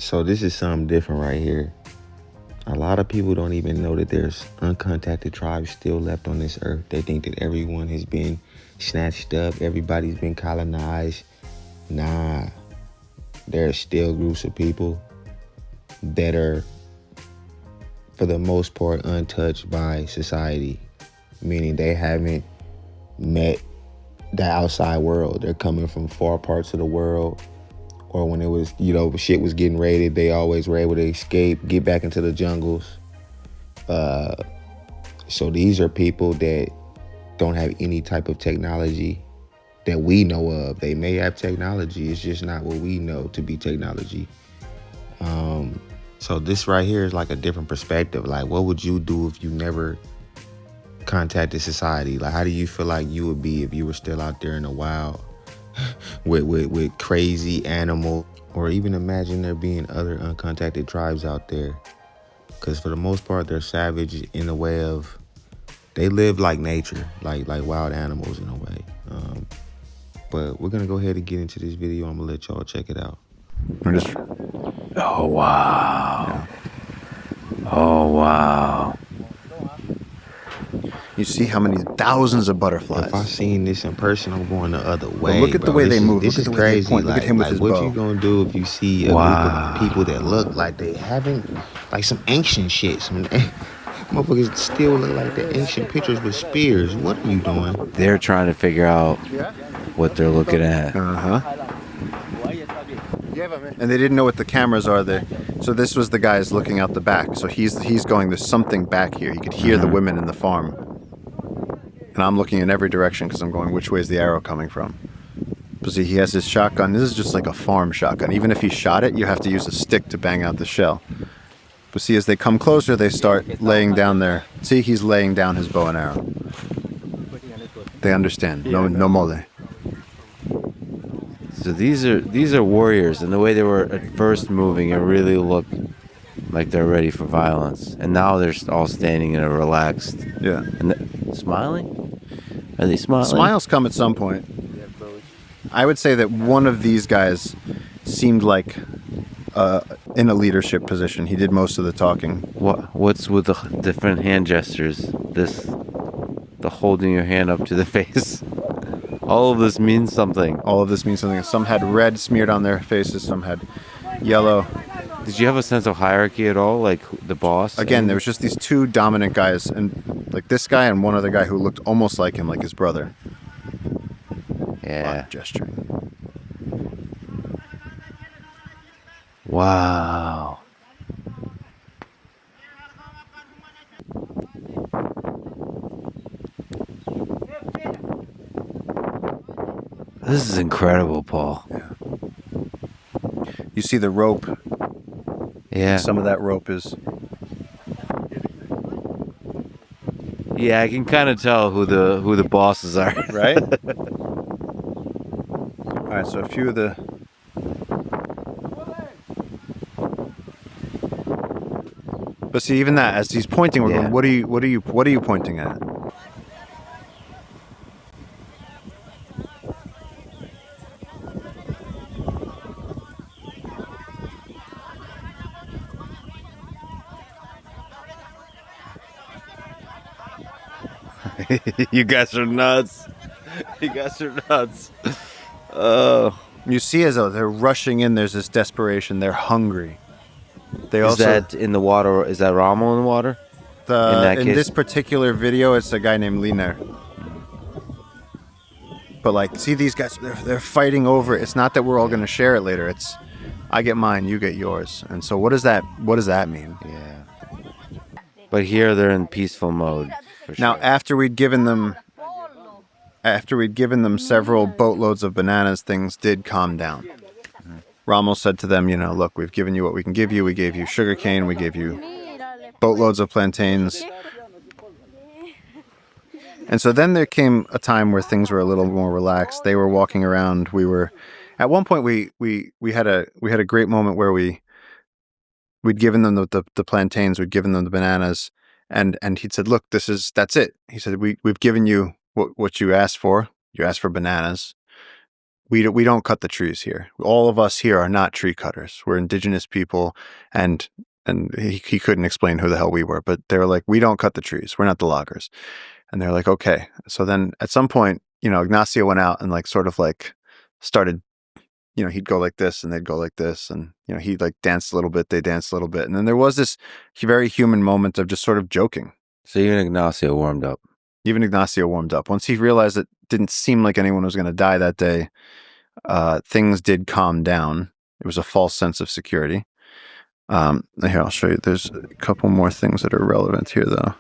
So this is something different right here. A lot of people don't even know that there's uncontacted tribes still left on this earth. They think that everyone has been snatched up, everybody's been colonized. Nah, there are still groups of people that are, for the most part, untouched by society, meaning they haven't met the outside world. They're coming from far parts of the world, or when it was, shit was getting raided, they always were able to escape, get back into the jungles. So these are people that don't have any type of technology that we know of. They may have technology, it's just not what we know to be technology. So this right here is like a different perspective. Like, what would you do if you never contacted society? Like, how do you feel like you would be if you were still out there in the wild with crazy animal? Or even imagine there being other uncontacted tribes out there, because for the most part they're savage in the way of they live like nature, like wild animals in a way. But we're gonna go ahead and get into this video. I'm gonna let y'all check it out. Oh wow. Oh wow. You see how many thousands of butterflies. If I seen this in person, I'm going the other way. But look at the way they move. This is crazy. Look at him with his bow. What you gonna do if you see a group of people that look like they haven't, like some ancient shit? Some motherfuckers still look like the ancient pictures with spears. What are you doing? They're trying to figure out what they're looking at. And they didn't know what the cameras are there. So this was the guys looking out the back. So he's going, there's something back here. He could hear the women in the farm. And I'm looking in every direction because I'm going, which way is the arrow coming from? But see, he has his shotgun. This is just like a farm shotgun. Even if he shot it, you have to use a stick to bang out the shell. But see, as they come closer, they start laying down their... See, he's laying down his bow and arrow. They understand. No mole. So these are warriors, and the way they were at first moving, it really looked like they're ready for violence. And now they're all standing in a relaxed... Yeah. And smiling? Are they smiling? Smiles come at some point. I would say that one of these guys seemed like in a leadership position. He did most of the talking. What's with the different hand gestures? The holding your hand up to the face. All of this means something. All of this means something. Some had red smeared on their faces. Some had yellow. Did you have a sense of hierarchy at all? Like the boss? Again, there was just these two dominant guys, and like this guy and one other guy who looked almost like him, like his brother. Yeah. A lot of gesturing. Wow. This is incredible, Paul. Yeah. You see the rope. Yeah. Some of that rope is... Yeah, I can kind of tell who the bosses are. Right? Alright, so a few of the... But see, even that, as he's pointing, we're going, what are you pointing at? You guys are nuts. You guys are nuts. You see as though they're rushing in, there's this desperation. They're hungry. Is that in the water? Is that Rommel in the water? In this particular video, it's a guy named Liner. But like, see these guys, they're fighting over it. It's not that we're all going to share it later. It's, I get mine, you get yours. And so what does that mean? Yeah. But here they're in peaceful mode. For sure. Now, after we'd given them several boatloads of bananas, things did calm down. Rommel said to them, look, we've given you what we can give you. We gave you sugarcane. We gave you boatloads of plantains. And so then there came a time where things were a little more relaxed. They were walking around. At one point we had a great moment where we'd given them the plantains, we'd given them the bananas, and he'd said, look, that's it. He said, we've given you what you asked for. You asked for bananas. we don't cut the trees here. All of us here are not tree cutters. We're indigenous people, and he couldn't explain who the hell we were, but they were like, we don't cut the trees. We're not the loggers. And they're like, okay. So then at some point, Ignacio went out and like sort of like started, he'd go like this and they'd go like this, and he'd like dance a little bit, they danced a little bit, and then there was this very human moment of just sort of joking. So even Ignacio warmed up. Once he realized it didn't seem like anyone was going to die that day, things did calm down. It was a false sense of security. Here, I'll show you. There's a couple more things that are relevant here, though.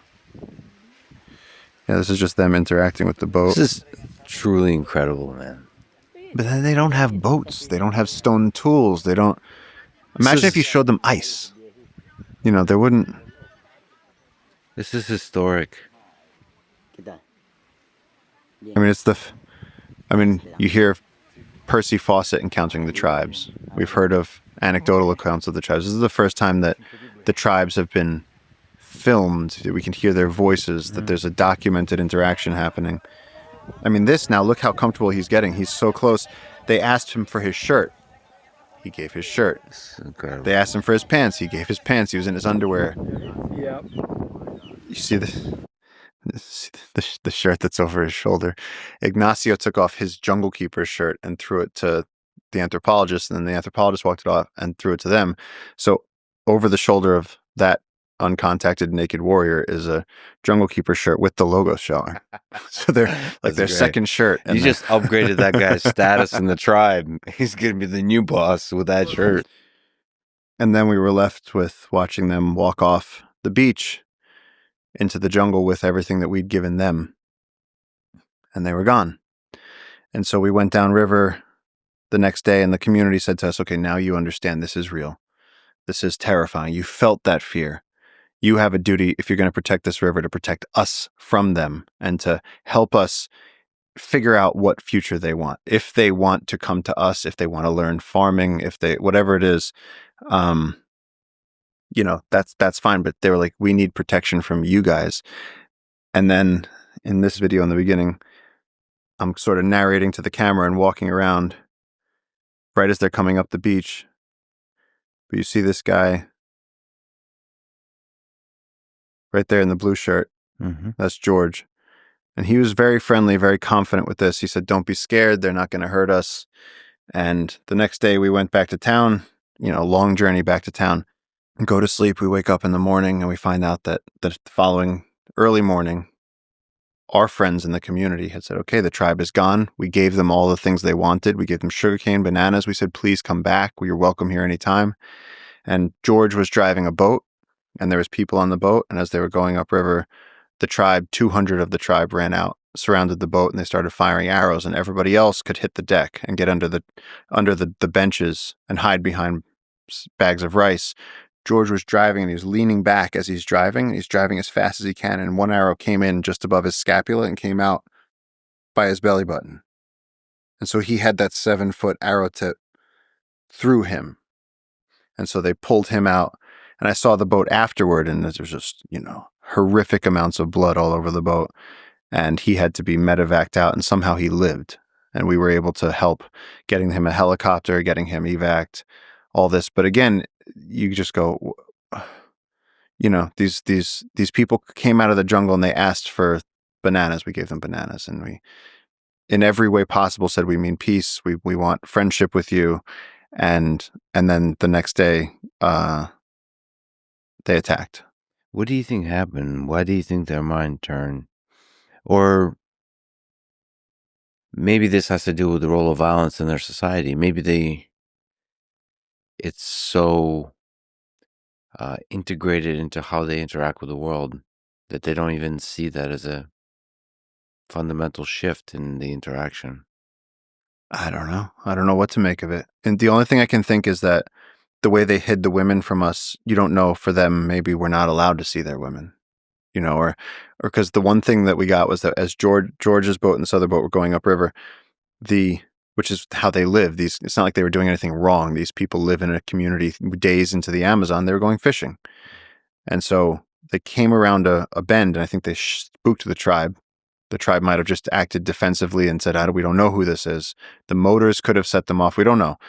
Yeah, this is just them interacting with the boat. This is truly incredible, man. But then they don't have boats. They don't have stone tools. They don't... Imagine if you showed them ice. They wouldn't... This is historic. I mean, you hear Percy Fawcett encountering the tribes. We've heard of anecdotal accounts of the tribes. This is the first time that the tribes have been filmed, that we can hear their voices, that there's a documented interaction happening. I mean, look how comfortable he's getting. He's so close. They asked him for his shirt. He gave his shirt. They asked him for his pants. He gave his pants. He was in his underwear. Yep. You see the shirt that's over his shoulder. Ignacio took off his Jungle Keeper shirt and threw it to the anthropologist, and then the anthropologist walked it off and threw it to them. So over the shoulder of that uncontacted naked warrior is a Jungle Keeper shirt with the logo showing. So they're like their second shirt. You just upgraded that guy's status in the tribe. He's gonna be the new boss with that shirt. And then we were left with watching them walk off the beach into the jungle with everything that we'd given them. And they were gone. And so we went downriver the next day, and the community said to us, okay, now you understand this is real. This is terrifying. You felt that fear. You have a duty, if you're going to protect this river, to protect us from them and to help us figure out what future they want. If they want to come to us, if they want to learn farming, whatever it is, that's fine. But they were like, we need protection from you guys. And then in this video in the beginning, I'm sort of narrating to the camera and walking around right as they're coming up the beach. But you see this guy right there in the blue shirt. Mm-hmm. That's George. And he was very friendly, very confident with this. He said, don't be scared. They're not going to hurt us. And the next day we went back to town, long journey back to town. Go to sleep. We wake up in the morning and we find out that the following early morning, our friends in the community had said, okay, the tribe is gone. We gave them all the things they wanted. We gave them sugarcane, bananas. We said, please come back. You're welcome here anytime. And George was driving a boat, and there was people on the boat. And as they were going upriver, the tribe, 200 of the tribe ran out, surrounded the boat, and they started firing arrows, and everybody else could hit the deck and get under the benches and hide behind bags of rice. George was driving, and he was leaning back as he's driving. He's driving as fast as he can, and one arrow came in just above his scapula and came out by his belly button. And so he had that 7-foot arrow tip through him. And so they pulled him out, and I saw the boat afterward, and there was just, horrific amounts of blood all over the boat, and he had to be medevaced out, and somehow he lived. And we were able to help getting him a helicopter, getting him evac'd, all this. But again, you just go, these people came out of the jungle and they asked for bananas. We gave them bananas, and we, in every way possible, said we mean peace. We want friendship with you. And then the next day, they attacked. What do you think happened? Why do you think their mind turned? Or maybe this has to do with the role of violence in their society. Maybe it's so integrated into how they interact with the world that they don't even see that as a fundamental shift in the interaction. I don't know. I don't know what to make of it. And the only thing I can think is that the way they hid the women from us, you don't know, for them, maybe we're not allowed to see their women, or because the one thing that we got was that as George's boat and this other boat were going upriver, which is how they live. It's not like they were doing anything wrong. These people live in a community days into the Amazon. They were going fishing. And so they came around a bend, and I think they spooked the tribe. The tribe might have just acted defensively and said, we don't know who this is. The motors could have set them off. We don't know.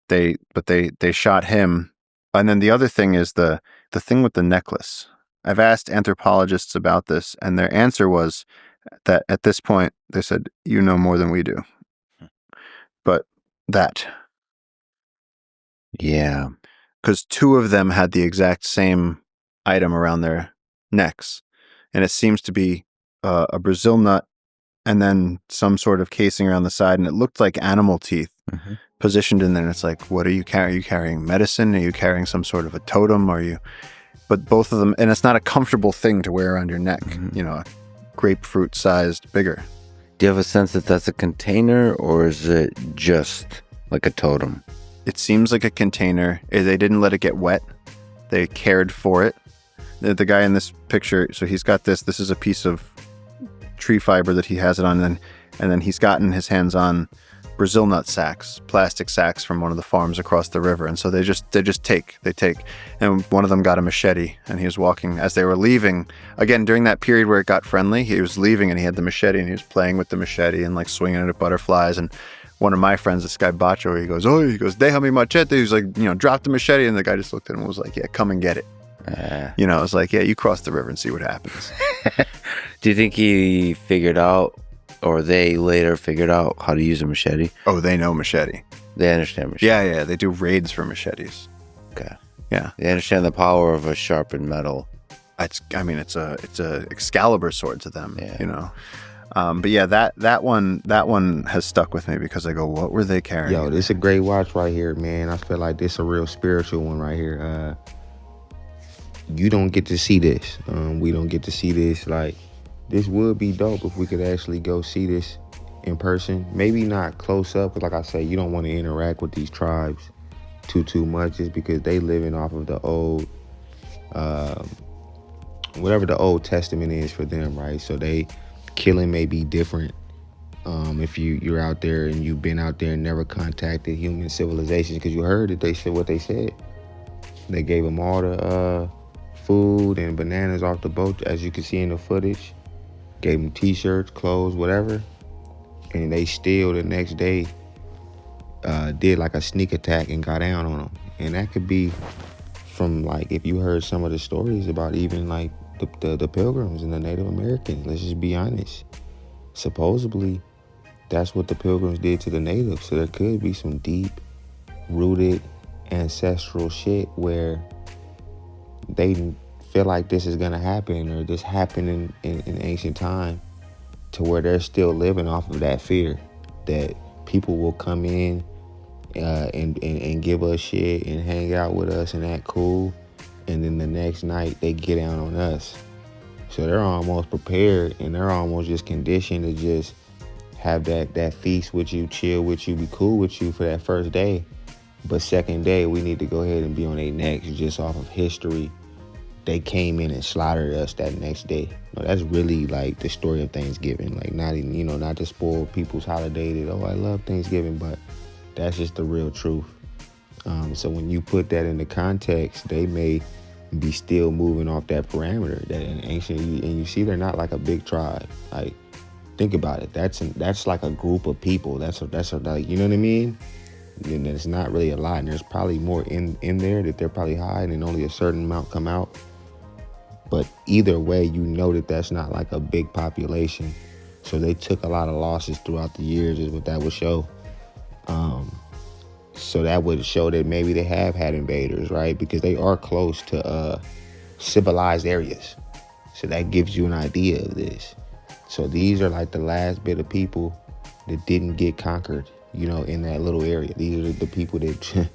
They shot him. And then the other thing is the thing with the necklace. I've asked anthropologists about this, and their answer was that at this point, they said, you know more than we do. But that. Yeah. Because 2 of them had the exact same item around their necks. And it seems to be a Brazil nut and then some sort of casing around the side. And it looked like animal teeth positioned in there. And it's like, what are you carrying? Are you carrying medicine? Are you carrying some sort of a totem? But both of them, and it's not a comfortable thing to wear around your neck, a grapefruit sized bigger. Do you have a sense that that's a container, or is it just like a totem? It seems like a container. They didn't let it get wet. They cared for it. The guy in this picture, so he's got this is a piece of tree fiber that he has it on, and then he's gotten his hands on Brazil nut sacks, plastic sacks from one of the farms across the river. And so they take. And one of them got a machete, and he was walking as they were leaving. Again, during that period where it got friendly, he was leaving and he had the machete and he was playing with the machete and like swinging it at butterflies. And one of my friends, this guy Bacho, he goes, deja mi machete. He was like, drop the machete. And the guy just looked at him and was like, yeah, come and get it. I was like, yeah, you cross the river and see what happens. Do you think he figured out, or they later figured out how to use a machete? Oh, they know machete. They understand machete. Yeah, they do raids for machetes. Okay. Yeah. They understand the power of a sharpened metal. It's a Excalibur sword to them, Yeah. But yeah, that one has stuck with me because I go, what were they carrying? Yo, this is a great watch right here, man. I feel like this is a real spiritual one right here. You don't get to see this. We don't get to see this. Like, this would be dope if we could actually go see this in person. Maybe not close up, but like I say, you don't want to interact with these tribes too much, just because they living off of the old, whatever the Old Testament is for them, right? So they killing may be different. If you're out there and you've been out there and never contacted human civilizations, because you heard that they said what they said. They gave them all the food and bananas off the boat, as you can see in the footage. Gave them t-shirts, clothes, whatever. And they still the next day did like a sneak attack and got down on them. And that could be from, like, if you heard some of the stories about even like the Pilgrims and the Native Americans. Let's just be honest. Supposedly, that's what the Pilgrims did to the natives. So there could be some deep-rooted ancestral shit where they feel like this is gonna happen, or this happened in ancient time, to where they're still living off of that fear that people will come in and give us shit and hang out with us and act cool, and then the next night they get down on us. So they're almost prepared, and they're almost just conditioned to just have that feast with you, chill with you, be cool with you for that first day. But second day, we need to go ahead and be on their necks just off of history. They came in and slaughtered us that next day. No, that's really like the story of Thanksgiving. Like, not even, not to spoil people's holiday that, I love Thanksgiving, but that's just the real truth. So when you put that into context, they may be still moving off that parameter. That in ancient, and you see they're not like a big tribe. Like, think about it. That's like a group of people. That's like, you know what I mean? And it's not really a lot, and there's probably more in there that they're probably hiding, and only a certain amount come out. But either way, that that's not like a big population. So they took a lot of losses throughout the years, is what that would show. So that would show that maybe they have had invaders, right? Because they are close to civilized areas. So that gives you an idea of this. So these are like the last bit of people that didn't get conquered, in that little area. These are the people that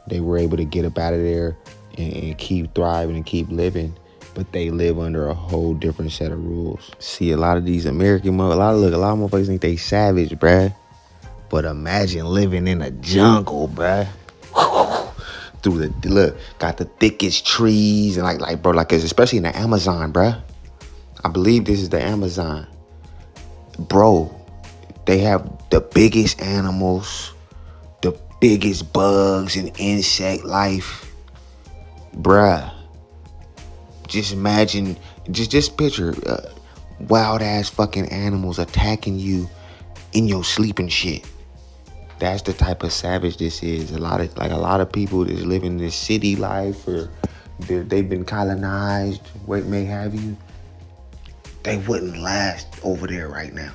they were able to get up out of there and keep thriving and keep living. But they live under a whole different set of rules. See, a lot of these American a lot of motherfuckers think they savage, bruh. But imagine living in a jungle, bruh. Got the thickest trees, and like bro, like, especially in the Amazon, bruh. I believe this is the Amazon. Bro, they have the biggest animals, the biggest bugs and insect life. Bruh. Just imagine, just picture wild ass fucking animals attacking you in your sleep and shit. That's the type of savage this is. A lot of people that's living this city life, or they've been colonized, what may have you. They wouldn't last over there right now,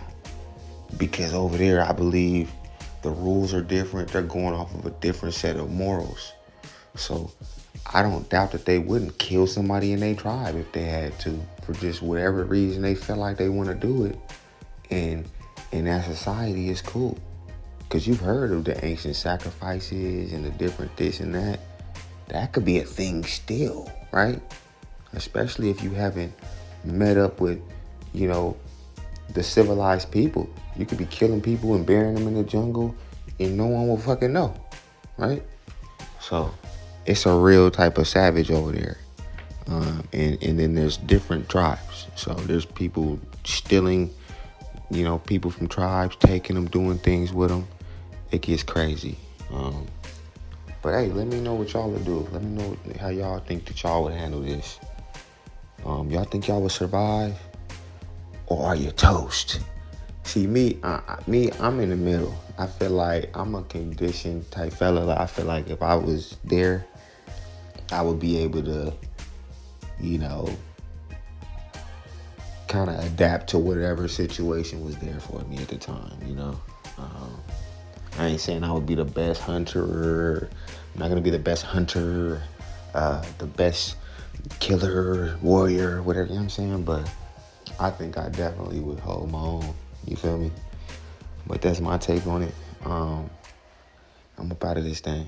because over there, I believe the rules are different. They're going off of a different set of morals. So I don't doubt that they wouldn't kill somebody in their tribe if they had to, for just whatever reason they feel like they want to do it. And in that society, it's cool. Because you've heard of the ancient sacrifices and the different this and that. That could be a thing still, right? Especially if you haven't met up with, the civilized people. You could be killing people and burying them in the jungle and no one will fucking know, right? So it's a real type of savage over there. And then there's different tribes. So there's people stealing, people from tribes, taking them, doing things with them. It gets crazy. But hey, let me know what y'all would do. Let me know how y'all think that y'all would handle this. Y'all think y'all would survive? Or are you toast? See, me, I'm in the middle. I feel like I'm a conditioned type fella. Like, I feel like if I was there, I would be able to, kind of adapt to whatever situation was there for me at the time, I ain't saying I would be the best hunter. I'm not gonna be the best hunter, the best killer, warrior, whatever, you know what I'm saying? But I think I definitely would hold my own. You feel me? But that's my take on it. I'm up out of this thing.